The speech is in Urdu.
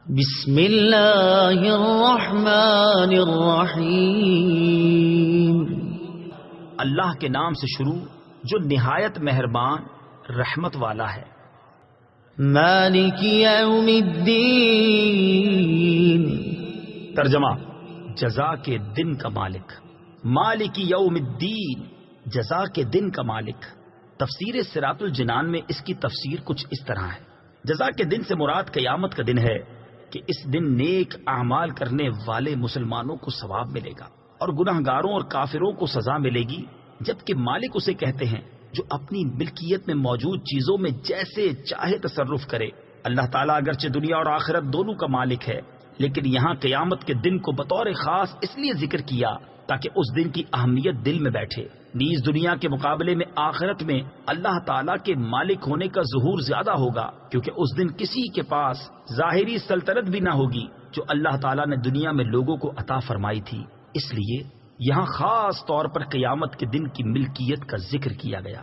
بسم اللہ الرحمن الرحیم، اللہ کے نام سے شروع جو نہایت مہربان رحمت والا ہے۔ مالک یوم الدین، ترجمہ: جزا کے دن کا مالک۔ مالک یوم الدین، جزا کے دن کا مالک۔ تفسیر صراط الجنان میں اس کی تفسیر کچھ اس طرح ہے: جزا کے دن سے مراد قیامت کا دن ہے کہ اس دن نیک اعمال کرنے والے مسلمانوں کو ثواب ملے گا اور گناہگاروں اور کافروں کو سزا ملے گی، جبکہ مالک اسے کہتے ہیں جو اپنی ملکیت میں موجود چیزوں میں جیسے چاہے تصرف کرے۔ اللہ تعالیٰ اگرچہ دنیا اور آخرت دونوں کا مالک ہے، لیکن یہاں قیامت کے دن کو بطور خاص اس لیے ذکر کیا تاکہ اس دن کی اہمیت دل میں بیٹھے۔ نیز دنیا کے مقابلے میں آخرت میں اللہ تعالیٰ کے مالک ہونے کا ظہور زیادہ ہوگا، کیونکہ اس دن کسی کے پاس ظاہری سلطنت بھی نہ ہوگی جو اللہ تعالیٰ نے دنیا میں لوگوں کو عطا فرمائی تھی۔ اس لیے یہاں خاص طور پر قیامت کے دن کی ملکیت کا ذکر کیا گیا۔